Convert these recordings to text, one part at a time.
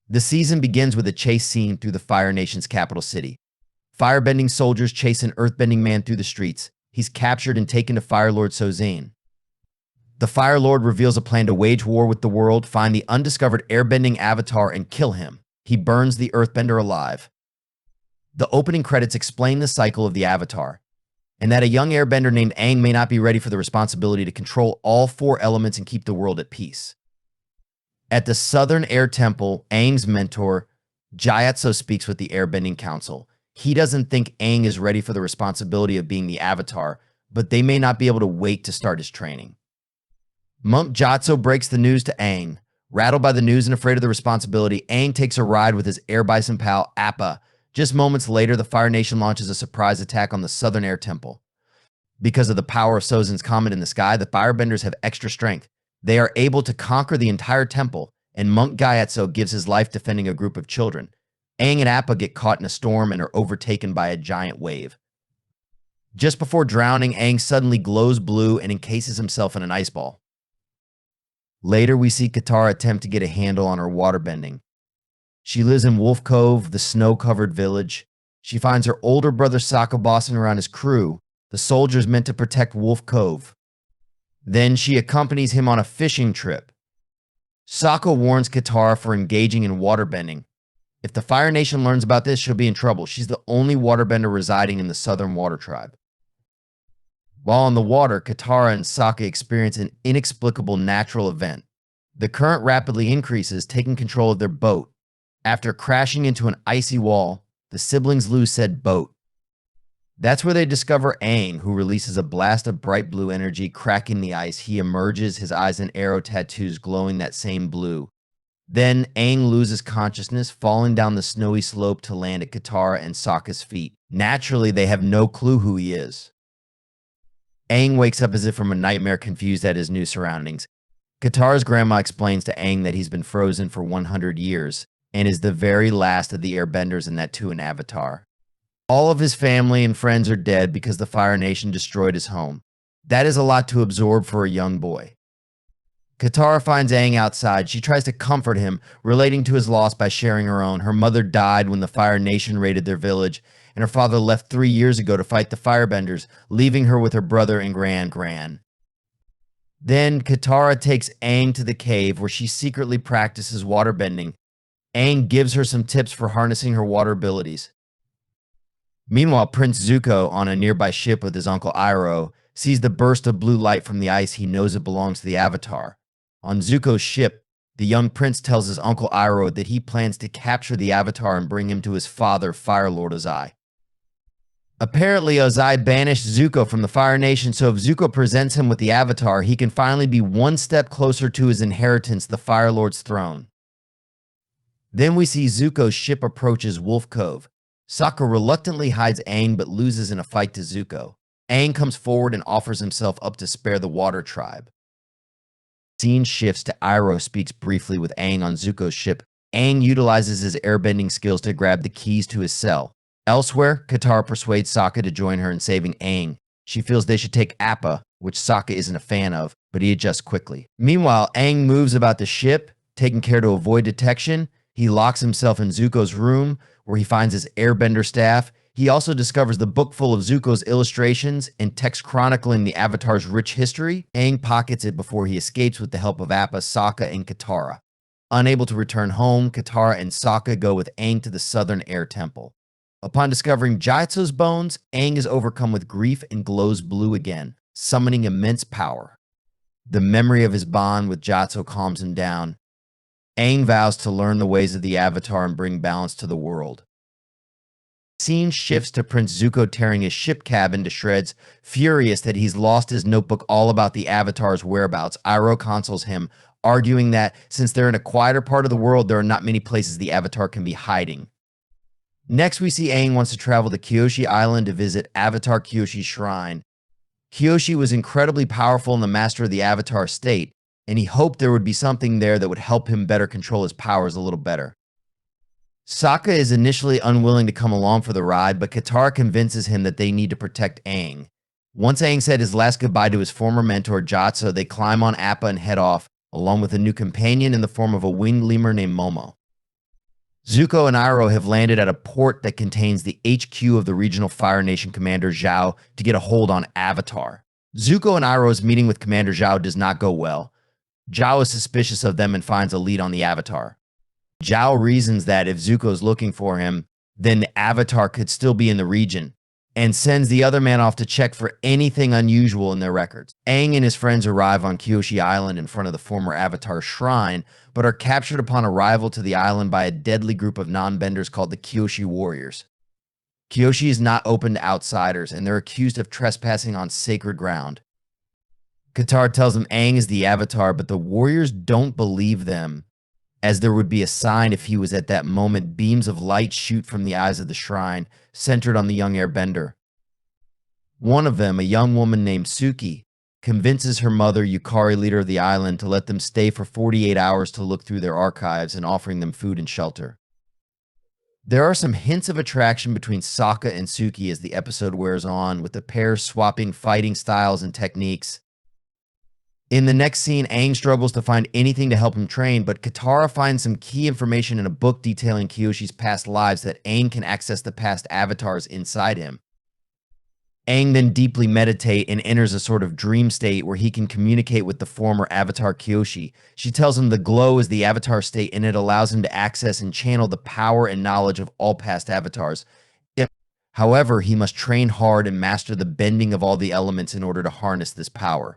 The season begins with a chase scene through the Fire Nation's capital city. Firebending soldiers chase an earthbending man through the streets. He's captured and taken to Fire Lord Sozane. The Fire Lord reveals a plan to wage war with the world, find the undiscovered airbending avatar, and kill him. He burns the earthbender alive. The opening credits explain the cycle of the avatar, and that a young airbender named Aang may not be ready for the responsibility to control all four elements and keep the world at peace. At the Southern Air Temple, Aang's mentor, Gyatso, speaks with the Airbending Council. He doesn't think Aang is ready for the responsibility of being the Avatar, but they may not be able to wait to start his training. Monk Gyatso breaks the news to Aang. Rattled by the news and afraid of the responsibility, Aang takes a ride with his air bison pal, Appa. Just moments later, the Fire Nation launches a surprise attack on the Southern Air Temple. Because of the power of Sozin's comet in the sky, the Firebenders have extra strength. They are able to conquer the entire temple, and Monk Gyatso gives his life defending a group of children. Aang and Appa get caught in a storm and are overtaken by a giant wave. Just before drowning, Aang suddenly glows blue and encases himself in an ice ball. Later, we see Katara attempt to get a handle on her waterbending. She lives in Wolf Cove, the snow-covered village. She finds her older brother Sokka bossing around his crew, the soldiers meant to protect Wolf Cove. Then she accompanies him on a fishing trip. Sokka warns Katara for engaging in waterbending. If the Fire Nation learns about this, she'll be in trouble. She's the only waterbender residing in the Southern Water Tribe. While on the water, Katara and Sokka experience an inexplicable natural event. The current rapidly increases, taking control of their boat. After crashing into an icy wall, the siblings lose said boat. That's where they discover Aang, who releases a blast of bright blue energy, cracking the ice. He emerges, his eyes and arrow tattoos glowing that same blue. Then Aang loses consciousness, falling down the snowy slope to land at Katara and Sokka's feet. Naturally, they have no clue who he is. Aang wakes up as if from a nightmare, confused at his new surroundings. Katara's grandma explains to Aang that he's been frozen for 100 years and is the very last of the airbenders, and that too an avatar. All of his family and friends are dead because the Fire Nation destroyed his home. That is a lot to absorb for a young boy. Katara finds Aang outside. She tries to comfort him, relating to his loss by sharing her own. Her mother died when the Fire Nation raided their village, and her father left 3 years ago to fight the Firebenders, leaving her with her brother and Gran. Then Katara takes Aang to the cave where she secretly practices waterbending. Aang gives her some tips for harnessing her water abilities. Meanwhile, Prince Zuko, on a nearby ship with his uncle Iroh, sees the burst of blue light from the ice. He knows it belongs to the Avatar. On Zuko's ship, the young prince tells his uncle Iroh that he plans to capture the Avatar and bring him to his father, Fire Lord Ozai. Apparently, Ozai banished Zuko from the Fire Nation, so if Zuko presents him with the Avatar, he can finally be one step closer to his inheritance, the Fire Lord's throne. Then we see Zuko's ship approaches Wolf Cove. Sokka reluctantly hides Aang but loses in a fight to Zuko. Aang comes forward and offers himself up to spare the Water Tribe. Scene shifts to Iroh speaks briefly with Aang on Zuko's ship. Aang utilizes his airbending skills to grab the keys to his cell. Elsewhere, Katara persuades Sokka to join her in saving Aang. She feels they should take Appa, which Sokka isn't a fan of, but he adjusts quickly. Meanwhile, Aang moves about the ship, taking care to avoid detection. He locks himself in Zuko's room, where he finds his airbender staff. He also discovers the book full of Zuko's illustrations and text chronicling the Avatar's rich history. Aang pockets it before he escapes with the help of Appa, Sokka, and Katara. Unable to return home, Katara and Sokka go with Aang to the Southern Air Temple. Upon discovering Gyatso's bones, Aang is overcome with grief and glows blue again, summoning immense power. The memory of his bond with Gyatso calms him down. Aang vows to learn the ways of the Avatar and bring balance to the world. Scene shifts to Prince Zuko tearing his ship cabin to shreds, furious that he's lost his notebook all about the Avatar's whereabouts. Iroh consoles him, arguing that since they're in a quieter part of the world, there are not many places the Avatar can be hiding. Next, we see Aang wants to travel to Kyoshi Island to visit Avatar Kyoshi's shrine. Kyoshi was incredibly powerful and the master of the Avatar state, and he hoped there would be something there that would help him better control his powers a little better. Sokka is initially unwilling to come along for the ride, but Katara convinces him that they need to protect Aang. Once Aang said his last goodbye to his former mentor, Gyatso, they climb on Appa and head off, along with a new companion in the form of a winged lemur named Momo. Zuko and Iroh have landed at a port that contains the HQ of the regional Fire Nation commander Zhao to get a hold on Avatar. Zuko and Iroh's meeting with Commander Zhao does not go well. Zhao is suspicious of them and finds a lead on the Avatar. Zhao reasons that if Zuko's looking for him, then the Avatar could still be in the region, and sends the other man off to check for anything unusual in their records. Aang and his friends arrive on Kyoshi Island in front of the former Avatar shrine, but are captured upon arrival to the island by a deadly group of non-benders called the Kyoshi Warriors. Kyoshi is not open to outsiders, and they're accused of trespassing on sacred ground. Katara tells them Aang is the Avatar, but the warriors don't believe them, as there would be a sign if he was at that moment. Beams of light shoot from the eyes of the shrine, centered on the young airbender. One of them, a young woman named Suki, convinces her mother, Yukari, leader of the island, to let them stay for 48 hours to look through their archives and offering them food and shelter. There are some hints of attraction between Sokka and Suki as the episode wears on, with the pair swapping fighting styles and techniques. In the next scene, Aang struggles to find anything to help him train, but Katara finds some key information in a book detailing Kyoshi's past lives that Aang can access the past avatars inside him. Aang then deeply meditates and enters a sort of dream state where he can communicate with the former avatar Kyoshi. She tells him the glow is the avatar state, and it allows him to access and channel the power and knowledge of all past avatars. However, he must train hard and master the bending of all the elements in order to harness this power.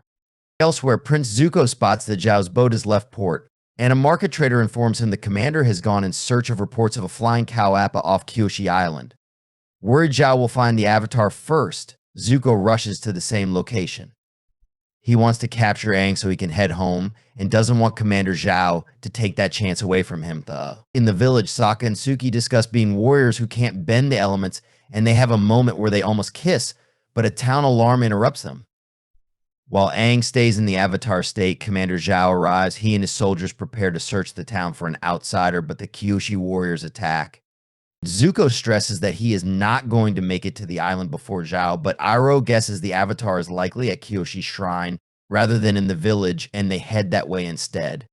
Elsewhere, Prince Zuko spots that Zhao's boat has left port, and a market trader informs him the commander has gone in search of reports of a flying cow appa off Kyoshi Island. Worried Zhao will find the Avatar first, Zuko rushes to the same location. He wants to capture Aang so he can head home, and doesn't want Commander Zhao to take that chance away from him, though. In the village, Sokka and Suki discuss being warriors who can't bend the elements, and they have a moment where they almost kiss, but a town alarm interrupts them. While Aang stays in the Avatar state, Commander Zhao arrives. He and his soldiers prepare to search the town for an outsider, but the Kyoshi warriors attack. Zuko stresses that he is not going to make it to the island before Zhao, but Iroh guesses the Avatar is likely at Kyoshi's shrine rather than in the village, and they head that way instead.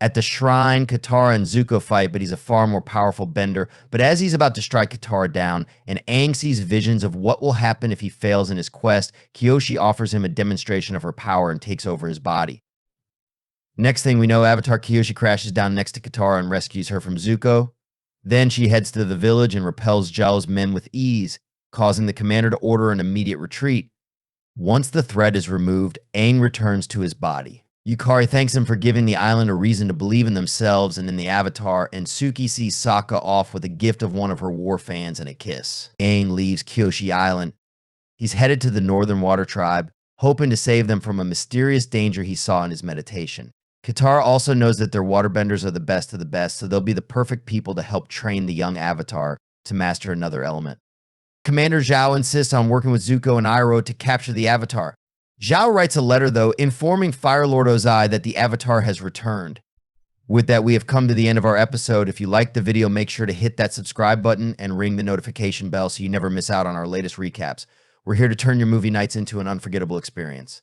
At the shrine, Katara and Zuko fight, but he's a far more powerful bender. But as he's about to strike Katara down, and Aang sees visions of what will happen if he fails in his quest, Kyoshi offers him a demonstration of her power and takes over his body. Next thing we know, Avatar Kyoshi crashes down next to Katara and rescues her from Zuko. Then she heads to the village and repels Zhao's men with ease, causing the commander to order an immediate retreat. Once the threat is removed, Aang returns to his body. Yukari thanks him for giving the island a reason to believe in themselves and in the Avatar, and Suki sees Sokka off with a gift of one of her war fans and a kiss. Aang leaves Kyoshi Island. He's headed to the Northern Water Tribe, hoping to save them from a mysterious danger he saw in his meditation. Katara also knows that their waterbenders are the best of the best, so they'll be the perfect people to help train the young Avatar to master another element. Commander Zhao insists on working with Zuko and Iroh to capture the Avatar. Zhao writes a letter, though, informing Fire Lord Ozai that the Avatar has returned. With that, we have come to the end of our episode. If you liked the video, make sure to hit that subscribe button and ring the notification bell so you never miss out on our latest recaps. We're here to turn your movie nights into an unforgettable experience.